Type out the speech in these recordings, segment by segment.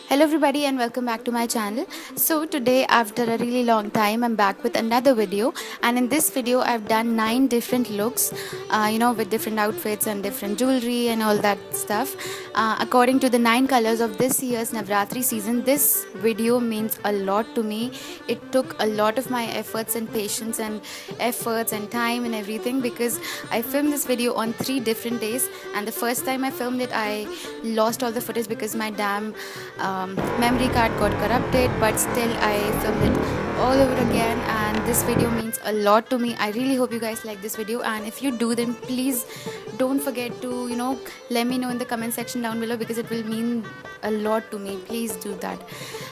Hello everybody and welcome back to my channel. So today after a really long time I'm back with another video, and in this video I've done 9 different looks, with different outfits and different jewelry and all that stuff. According to the 9 colors of this year's Navratri season, this video means a lot to me. It took a lot of my efforts and patience and efforts and time and everything, because I filmed this video on 3 different days, and the first time I filmed it I lost all the footage because my damn memory card got corrupted, but still I filmed it all over again, and this video means a lot to me. I really hope you guys like this video, and if you do, then please don't forget to let me know in the comment section down below, because it will mean a lot to me. Please do that.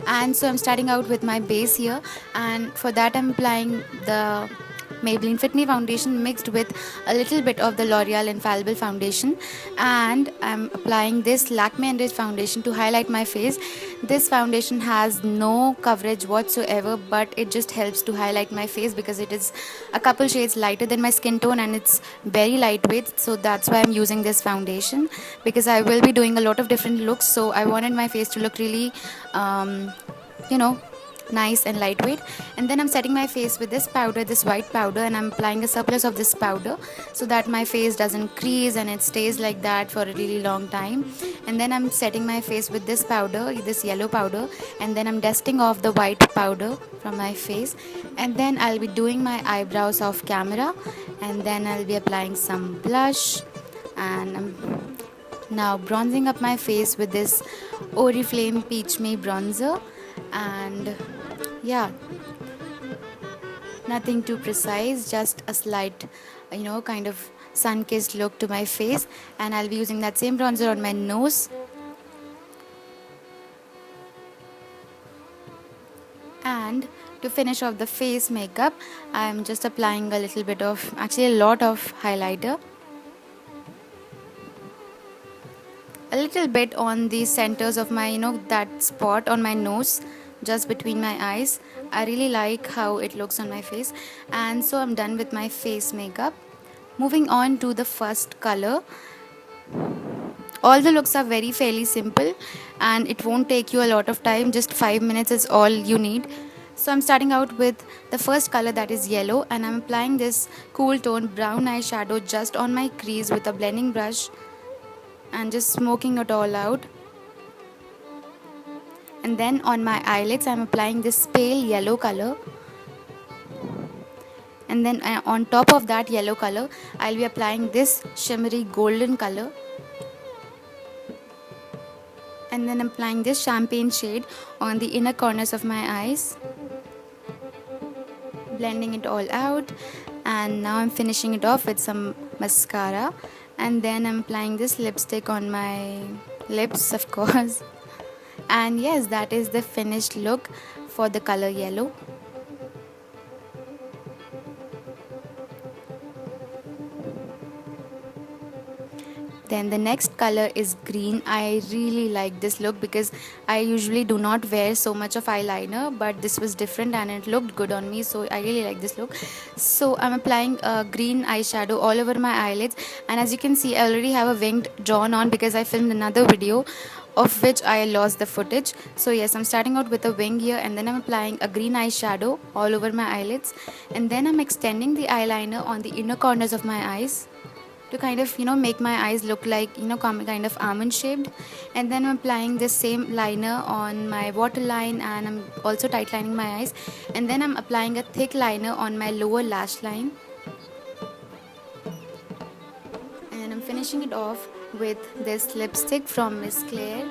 And so I'm starting out with my base here, and for that I'm applying the Maybelline Fit Me foundation mixed with a little bit of the L'Oreal Infallible foundation, and I'm applying this Lakme Enriched foundation to highlight my face. This foundation has no coverage whatsoever, but it just helps to highlight my face because it is a couple shades lighter than my skin tone and it's very lightweight. So that's why I'm using this foundation, because I will be doing a lot of different looks, so I wanted my face to look really you know nice and lightweight. And then I'm setting my face with this powder, this white powder, and I'm applying a surplus of this powder so that my face doesn't crease and it stays like that for a really long time. And then I'm setting my face with this powder, this yellow powder, and then I'm dusting off the white powder from my face. And then I'll be doing my eyebrows off camera, and then I'll be applying some blush, and I'm now bronzing up my face with this Oriflame Peach Me bronzer. And yeah, nothing too precise, just a slight kind of sun-kissed look to my face. And I'll be using that same bronzer on my nose. And to finish off the face makeup, I'm just applying a little bit of, actually a lot of highlighter, a little bit on the centers of my that spot on my nose, just between my eyes. I really like how it looks on my face. And so I'm done with my face makeup. Moving on to the first color. All the looks are very fairly simple, and it won't take you a lot of time. Just 5 minutes is all you need. So I'm starting out with the first color, that is yellow, and I'm applying this cool tone brown eyeshadow just on my crease with a blending brush and just smoking it all out. And then on my eyelids I'm applying this pale yellow color, and then on top of that yellow color I'll be applying this shimmery golden color, and then applying this champagne shade on the inner corners of my eyes, blending it all out. And now I'm finishing it off with some mascara, and then I'm applying this lipstick on my lips, of course. And yes, that is the finished look for the color yellow. Then the next color is green. I really like this look because I usually do not wear so much of eyeliner, but this was different and it looked good on me, so I really like this look. So I'm applying a green eyeshadow all over my eyelids, and as you can see I already have a winged jaw on because I filmed another video of which I lost the footage. So yes, I'm starting out with a wing here, and then I'm applying a green eyeshadow all over my eyelids, and then I'm extending the eyeliner on the inner corners of my eyes to kind of make my eyes look like kind of almond shaped. And then I'm applying this same liner on my waterline, and I'm also tight lining my eyes, and then I'm applying a thick liner on my lower lash line, and I'm finishing it off with this lipstick from Miss Claire.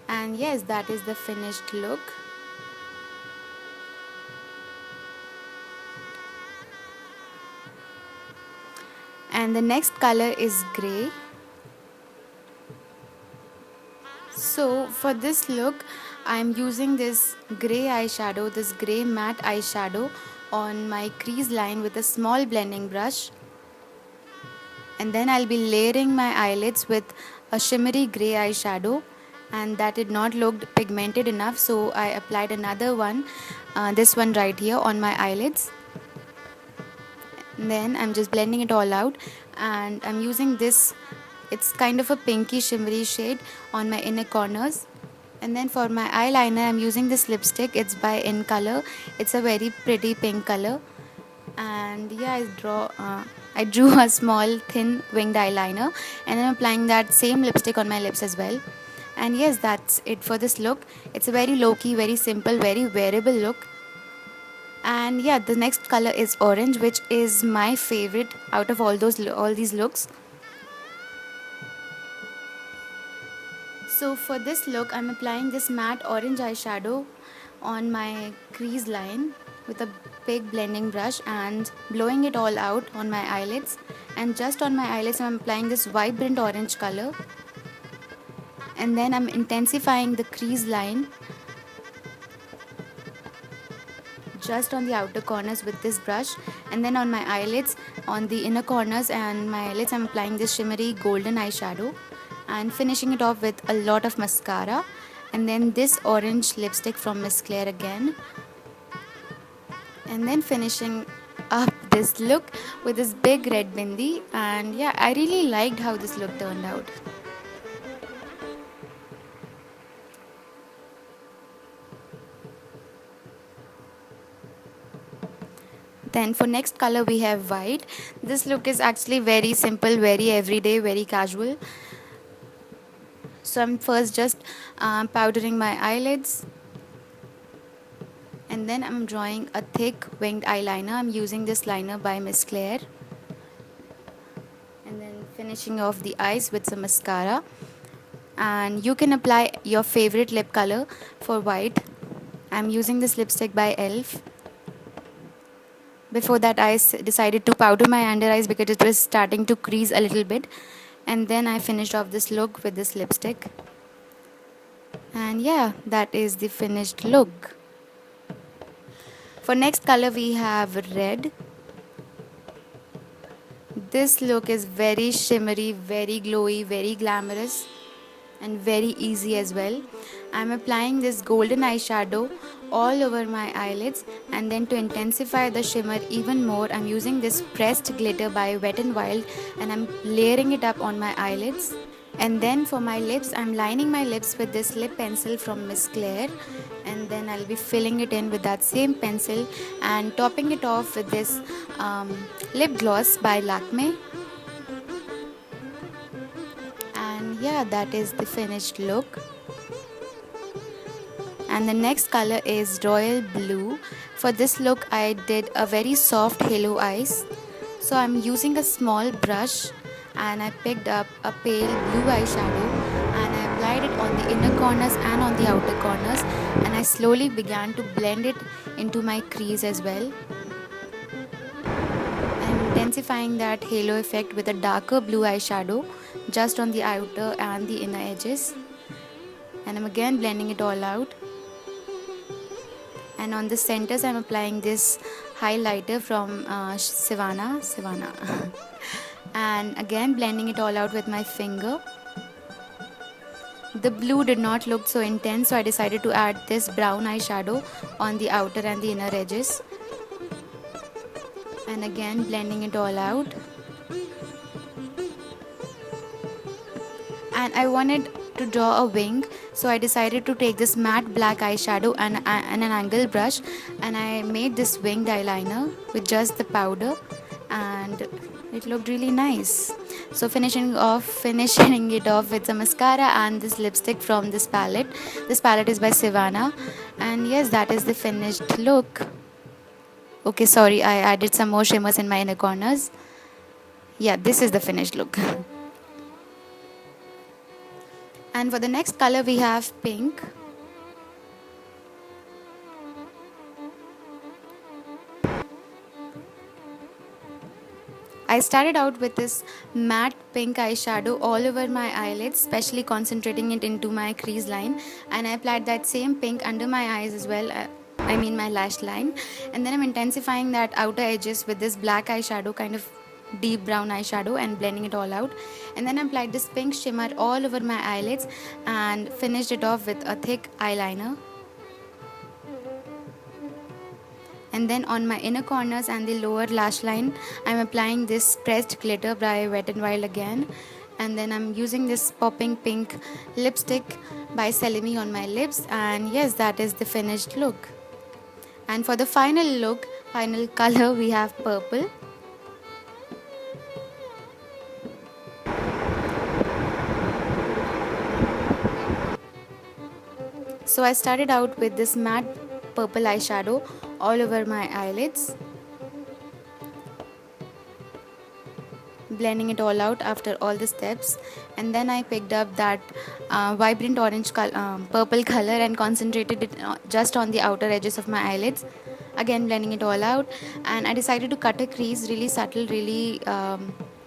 And yes, that is the finished look. And the next color is grey. So for this look I'm using this grey eyeshadow, this grey matte eyeshadow on my crease line with a small blending brush, and then I'll be layering my eyelids with a shimmery grey eyeshadow, and that did not look pigmented enough, so I applied another one, this one right here on my eyelids. And then I'm just blending it all out, and I'm using this It's kind of a pinky shimmery shade on my inner corners. And then for my eyeliner, I'm using this lipstick. It's by In Color. It's a very pretty pink color. And yeah, I drew a small thin winged eyeliner, and I'm applying that same lipstick on my lips as well. And yes, that's it for this look. It's a very low-key, very simple, very wearable look. And yeah, the next color is orange, which is my favorite out of all these looks. So for this look, I'm applying this matte orange eyeshadow on my crease line with a big blending brush and blowing it all out on my eyelids. And just on my eyelids, I'm applying this vibrant orange color. And then I'm intensifying the crease line just on the outer corners with this brush. And then on my eyelids, on the inner corners and my eyelids, I'm applying this shimmery golden eyeshadow and finishing it off with a lot of mascara. And then this orange lipstick from Miss Claire again. And then finishing up this look with this big red bindi. And yeah, I really liked how this look turned out. Then for next color we have white. This look is actually very simple, very everyday, very casual. So I'm first just powdering my eyelids, and then I'm drawing a thick winged eyeliner. I'm using this liner by Miss Claire, and then finishing off the eyes with some mascara. And you can apply your favorite lip color for white. I'm using this lipstick by ELF. Before that, I decided to powder my under eyes because it was starting to crease a little bit. And then I finished off this look with this lipstick. And yeah, that is the finished look. For next color we have red. This look is very shimmery, very glowy, very glamorous, and very easy as well. I'm applying this golden eyeshadow all over my eyelids, and then to intensify the shimmer even more, I'm using this pressed glitter by Wet n Wild, and I'm layering it up on my eyelids. And then for my lips, I'm lining my lips with this lip pencil from Miss Claire, and then I'll be filling it in with that same pencil and topping it off with this lip gloss by Lakme. And yeah, that is the finished look. And the next color is royal blue. For this look I did a very soft halo eyes. So I'm using a small brush and I picked up a pale blue eyeshadow and I applied it on the inner corners and on the outer corners, and I slowly began to blend it into my crease as well. I'm intensifying that halo effect with a darker blue eyeshadow just on the outer and the inner edges, and I'm again blending it all out. And on the centers I'm applying this highlighter from Sivana and again blending it all out with my finger. The blue did not look so intense, so I decided to add this brown eyeshadow on the outer and the inner edges, and again blending it all out. And I wanted to draw a wing, so I decided to take this matte black eyeshadow and an angle brush, and I made this winged eyeliner with just the powder, and it looked really nice. So finishing it off with some mascara and this lipstick from this palette. This palette is by Sivana, and yes, that is the finished look. Okay, sorry, I added some more shimmers in my inner corners. Yeah, this is the finished look. And for the next color we have pink. I started out with this matte pink eyeshadow all over my eyelids, especially concentrating it into my crease line, and I applied that same pink under my eyes as well, my lash line. And then I'm intensifying that outer edges with this black eyeshadow, kind of deep brown eyeshadow, and blending it all out. And then I applied this pink shimmer all over my eyelids and finished it off with a thick eyeliner. And then on my inner corners and the lower lash line, I'm applying this pressed glitter by Wet n Wild again, and then I'm using this popping pink lipstick by Selimi on my lips, and yes, that is the finished look. And for the final look, final color, we have purple. So I started out with this matte purple eyeshadow all over my eyelids, blending it all out after all the steps, and then I picked up that vibrant orange purple color and concentrated it just on the outer edges of my eyelids, again blending it all out. And I decided to cut a crease, really subtle, really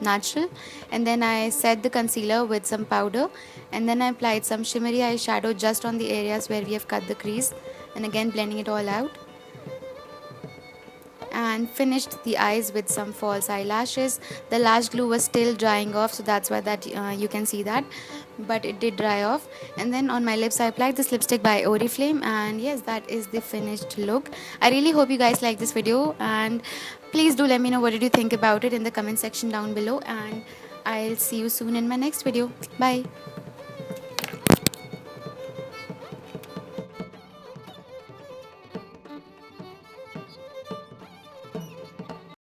natural, and then I set the concealer with some powder, and then I applied some shimmery eyeshadow just on the areas where we have cut the crease, and again blending it all out, and finished the eyes with some false eyelashes. The lash glue was still drying off, so that's why that you can see that, but it did dry off. And then on my lips I applied this lipstick by Oriflame, and yes, that is the finished look. I really hope you guys like this video, and please do let me know what did you think about it in the comment section down below, and I'll see you soon in my next video. Bye.